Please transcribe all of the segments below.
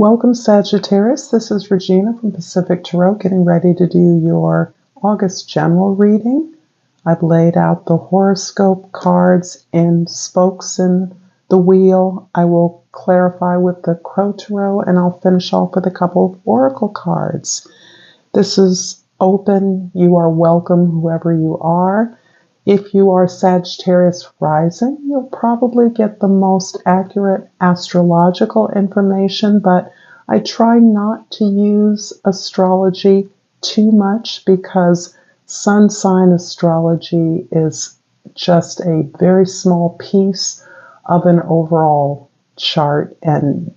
Welcome, Sagittarius. This is Regina from Pacific Tarot, getting ready to do your August general reading. I've laid out the horoscope cards in spokes in the wheel. I will clarify with the Crow Tarot, and I'll finish off with a couple of oracle cards. This is open. You are welcome, whoever you are. If you are Sagittarius rising, you'll probably get the most accurate astrological information, but I try not to use astrology too much because sun sign astrology is just a very small piece of an overall chart and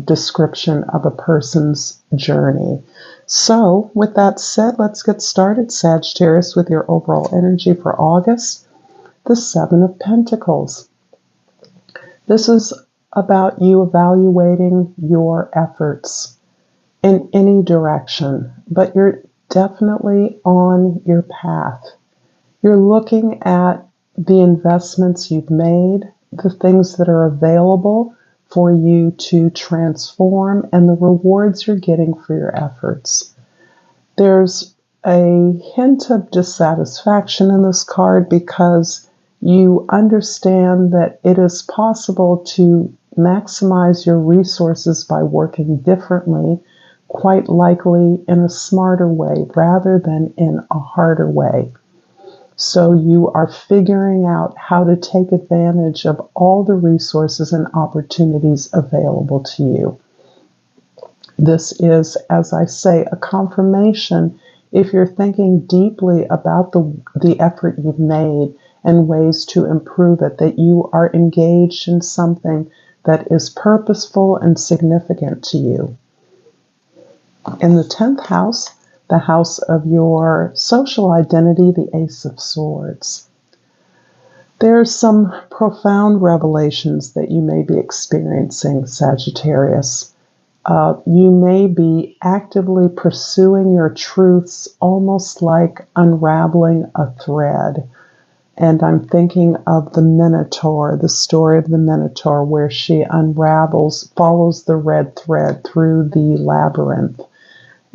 description of a person's journey. So, with that said, let's get started, Sagittarius, with your overall energy for August. The Seven of Pentacles. This is about you evaluating your efforts in any direction, but you're definitely on your path. You're looking at the investments you've made, the things that are available for you to transform, and the rewards you're getting for your efforts. There's a hint of dissatisfaction in this card because you understand that it is possible to maximize your resources by working differently, quite likely in a smarter way rather than in a harder way. So you are figuring out how to take advantage of all the resources and opportunities available to you. This is, as I say, a confirmation if you're thinking deeply about the effort you've made and ways to improve it, that you are engaged in something that is purposeful and significant to you. In the 10th house, the house of your social identity, the Ace of Swords. There's some profound revelations that you may be experiencing, Sagittarius. You may be actively pursuing your truths, almost like unraveling a thread. And I'm thinking of the Minotaur, the story of the Minotaur, where she follows the red thread through the labyrinth.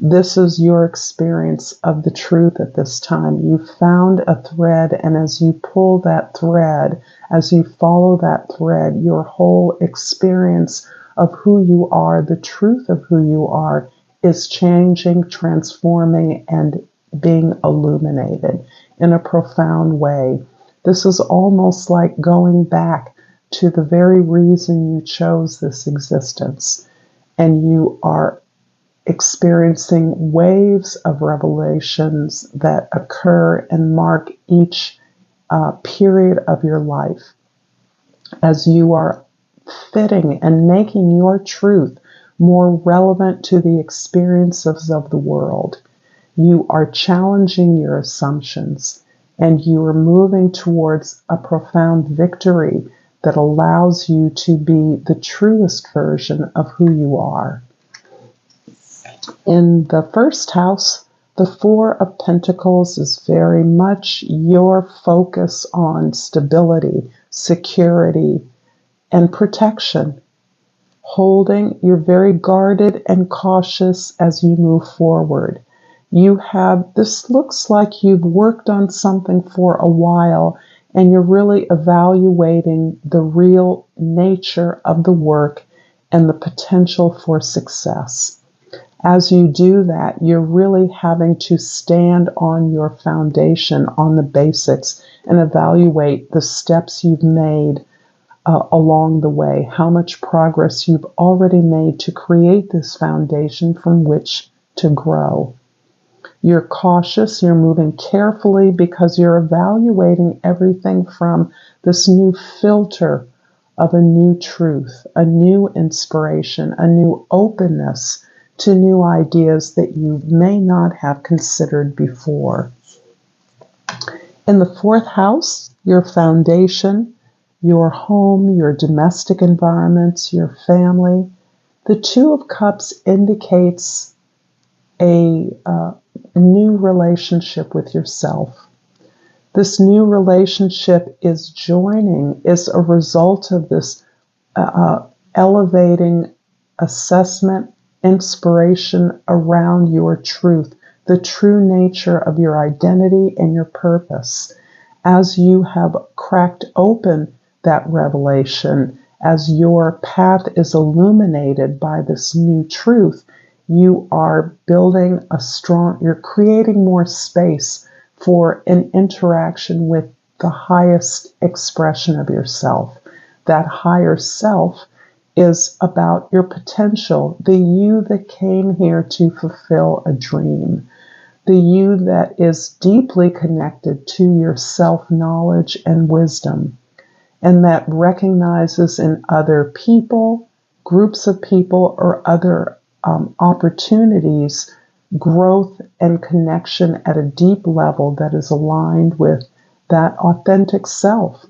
This is your experience of the truth at this time. You found a thread, and as you pull that thread, as you follow that thread, your whole experience of who you are, the truth of who you are, is changing, transforming, and being illuminated in a profound way. This is almost like going back to the very reason you chose this existence, and you are experiencing waves of revelations that occur and mark each period of your life as you are fitting and making your truth more relevant to the experiences of the world. You are challenging your assumptions, and you are moving towards a profound victory that allows you to be the truest version of who you are. In the first house, the Four of Pentacles is very much your focus on stability, security, and protection. You're very guarded and cautious as you move forward. This looks like you've worked on something for a while, and you're really evaluating the real nature of the work and the potential for success. As you do that, you're really having to stand on your foundation, on the basics, and evaluate the steps you've made along the way, how much progress you've already made to create this foundation from which to grow. You're cautious, you're moving carefully because you're evaluating everything from this new filter of a new truth, a new inspiration, a new openness to new ideas that you may not have considered before. In the fourth house, your foundation, your home, your domestic environments, your family. The Two of Cups indicates a new relationship with yourself. This new relationship is a result of this elevating assessment, inspiration around your truth, the true nature of your identity and your purpose. As you have cracked open that revelation, as your path is illuminated by this new truth, you are building you're creating more space for an interaction with the highest expression of yourself. That higher self is about your potential, the you that came here to fulfill a dream, the you that is deeply connected to your self-knowledge and wisdom, and that recognizes in other people, groups of people, or other opportunities, growth and connection at a deep level that is aligned with that authentic self.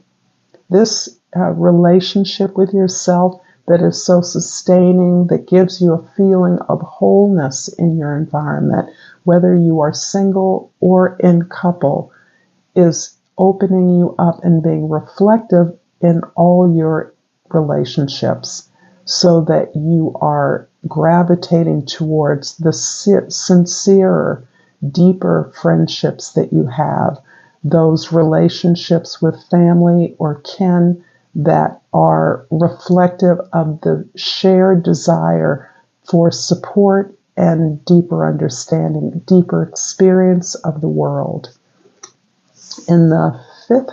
This relationship with yourself that is so sustaining, that gives you a feeling of wholeness in your environment, whether you are single or in couple, is opening you up and being reflective in all your relationships, so that you are gravitating towards the sincerer, deeper friendships that you have, those relationships with family or kin that are reflective of the shared desire for support and deeper understanding, deeper experience of the world. In the seventh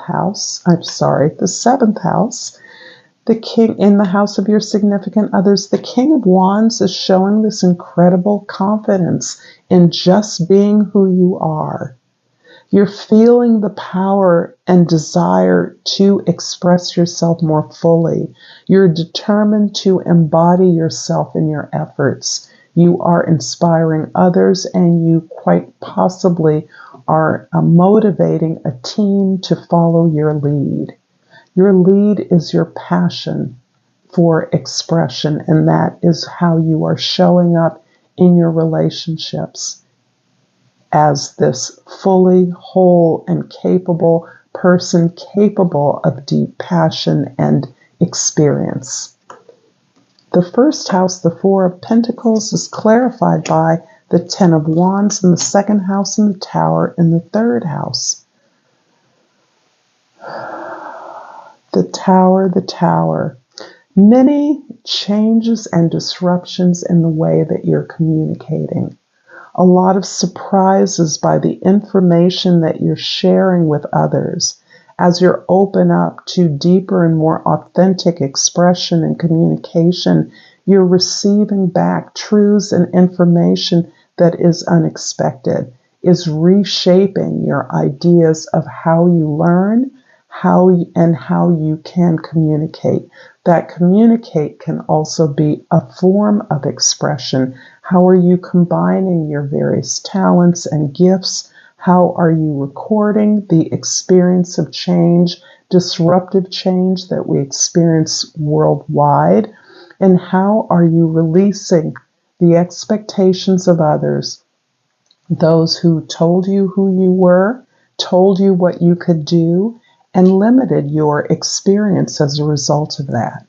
house, the king, in the house of your significant others, the King of Wands is showing this incredible confidence in just being who you are. You're feeling the power and desire to express yourself more fully. You're determined to embody yourself in your efforts. You are inspiring others, and you quite possibly are motivating a team to follow your lead. Your lead is your passion for expression, and that is how you are showing up in your relationships as this fully whole and capable person, capable of deep passion and experience. The first house, the Four of Pentacles, is clarified by the Ten of Wands in the second house and the Tower in the third house. The Tower. Many changes and disruptions in the way that you're communicating. A lot of surprises by the information that you're sharing with others. As you're open up to deeper and more authentic expression and communication, you're receiving back truths and information that is unexpected, is reshaping your ideas of how you learn, how you can communicate. That communicate can also be a form of expression. How are you combining your various talents and gifts? How are you recording the experience of change, disruptive change that we experience worldwide? And how are you releasing the expectations of others, those who told you who you were, told you what you could do, and limited your experience as a result of that?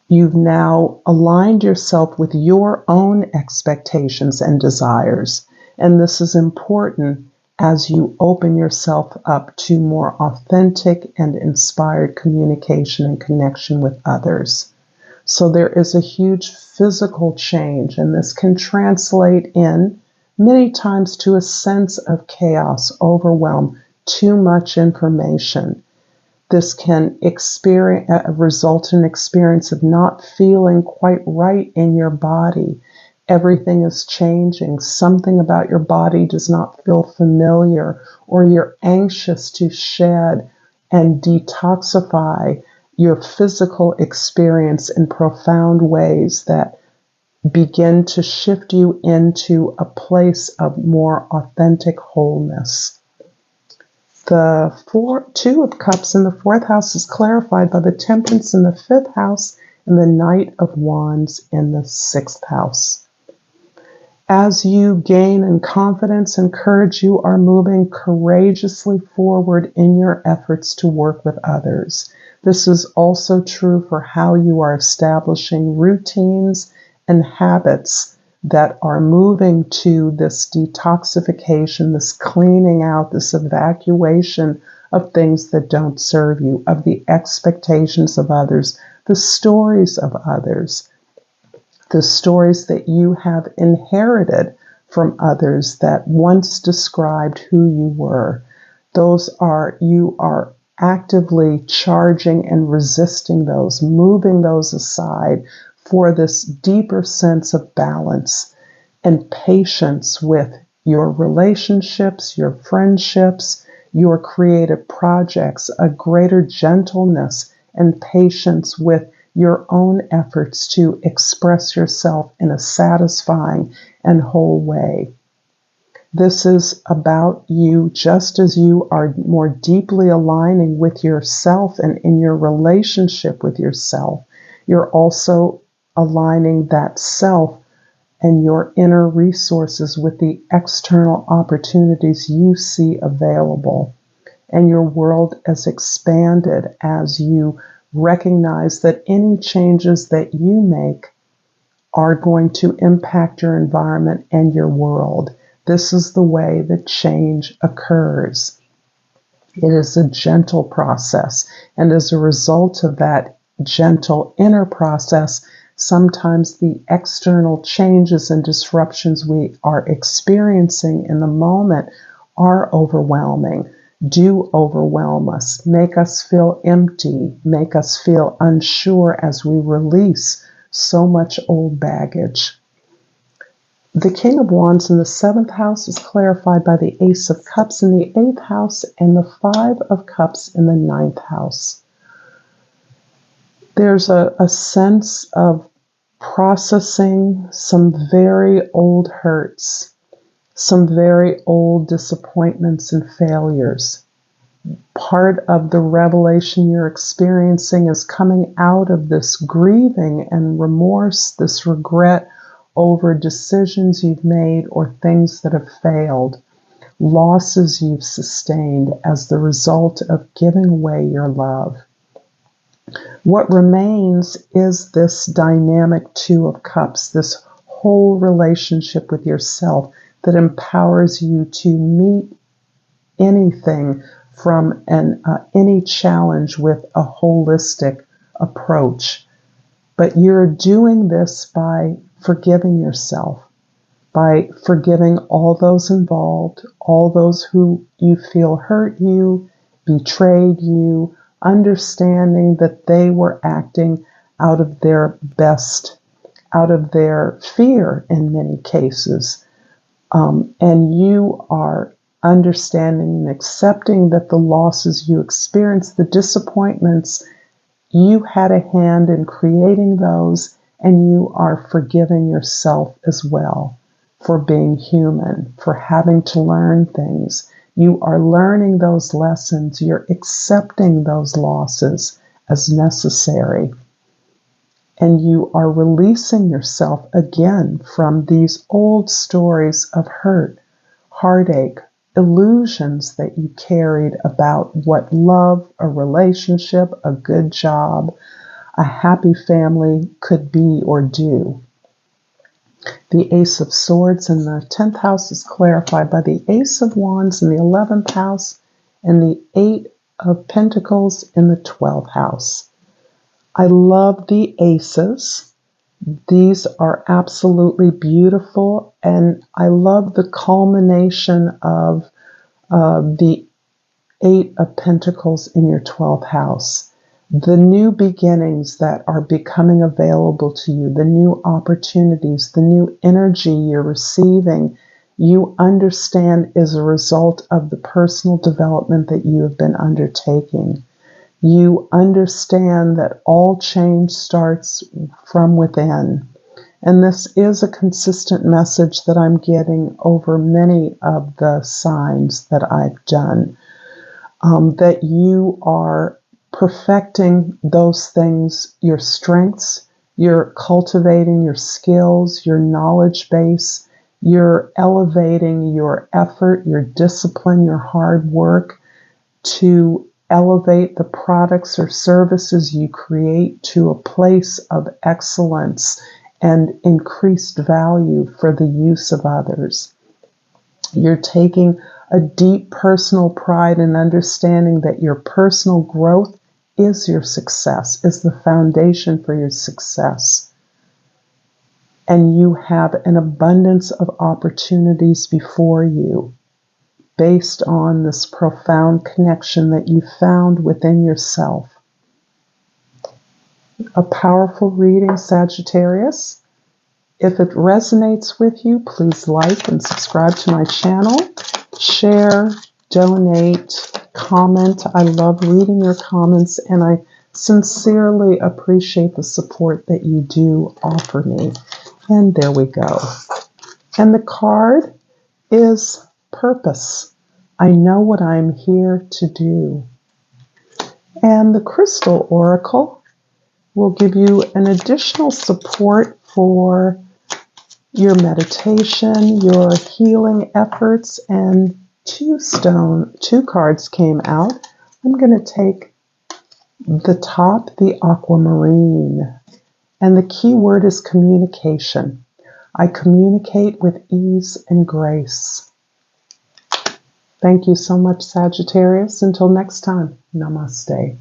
You've now aligned yourself with your own expectations and desires. And this is important as you open yourself up to more authentic and inspired communication and connection with others. So there is a huge physical change, and this can translate in many times to a sense of chaos, overwhelm, too much information. This can result in an experience of not feeling quite right in your body. Everything is changing. Something about your body does not feel familiar, or you're anxious to shed and detoxify your physical experience in profound ways that begin to shift you into a place of more authentic wholeness. The Two of Cups in the fourth house is clarified by the Temperance in the fifth house and the Knight of Wands in the sixth house. As you gain in confidence and courage, you are moving courageously forward in your efforts to work with others. This is also true for how you are establishing routines and habits that are moving to this detoxification, this cleaning out, this evacuation of things that don't serve you, of the expectations of others, the stories of others, the stories that you have inherited from others that once described who you were. You are actively charging and resisting those, moving those aside for this deeper sense of balance and patience with your relationships, your friendships, your creative projects, a greater gentleness and patience with your own efforts to express yourself in a satisfying and whole way. This is about you, just as you are more deeply aligning with yourself and in your relationship with yourself. You're also aligning that self and your inner resources with the external opportunities you see available. And your world is expanded as you recognize that any changes that you make are going to impact your environment and your world. This is the way that change occurs. It is a gentle process, and as a result of that gentle inner process, sometimes the external changes and disruptions we are experiencing in the moment are overwhelming, do overwhelm us, make us feel empty, make us feel unsure as we release so much old baggage. The King of Wands in the 7th house is clarified by the Ace of Cups in the 8th house and the 5 of Cups in the 9th house. There's a sense of processing some very old hurts, some very old disappointments and failures. Part of the revelation you're experiencing is coming out of this grieving and remorse, this regret over decisions you've made or things that have failed, losses you've sustained as the result of giving away your love. What remains is this dynamic 2 of Cups, this whole relationship with yourself that empowers you to meet anything from any challenge with a holistic approach. But you're doing this by forgiving yourself, by forgiving all those involved, all those who you feel hurt you, betrayed you, understanding that they were acting out of their best, out of their fear in many cases. And you are understanding and accepting that the losses you experienced, the disappointments, you had a hand in creating those, and you are forgiving yourself as well for being human, for having to learn things. You are learning those lessons. You're accepting those losses as necessary. And you are releasing yourself again from these old stories of hurt, heartache, illusions that you carried about what love, a relationship, a good job, a happy family could be or do. The Ace of Swords in the 10th house is clarified by the Ace of Wands in the 11th house and the 8 of Pentacles in the 12th house. I love the aces. These are absolutely beautiful, and I love the culmination of the 8 of Pentacles in your 12th house. The new beginnings that are becoming available to you, the new opportunities, the new energy you're receiving, you understand is a result of the personal development that you have been undertaking. You understand that all change starts from within. And this is a consistent message that I'm getting over many of the signs that I've done, that you are perfecting those things, your strengths, you're cultivating your skills, your knowledge base, you're elevating your effort, your discipline, your hard work to elevate the products or services you create to a place of excellence and increased value for the use of others. You're taking a deep personal pride in understanding that your personal growth is your success, is the foundation for your success. And you have an abundance of opportunities before you based on this profound connection that you found within yourself. A powerful reading, Sagittarius. If it resonates with you, please like and subscribe to my channel. Share, donate, comment. I love reading your comments, and I sincerely appreciate the support that you do offer me. And there we go. And the card is purpose. I know what I'm here to do. And the crystal oracle will give you an additional support for your meditation, your healing efforts, and two cards came out. I'm going to take the top, the aquamarine, and the key word is communication. I communicate with ease and grace. Thank you so much, Sagittarius. Until next time, namaste.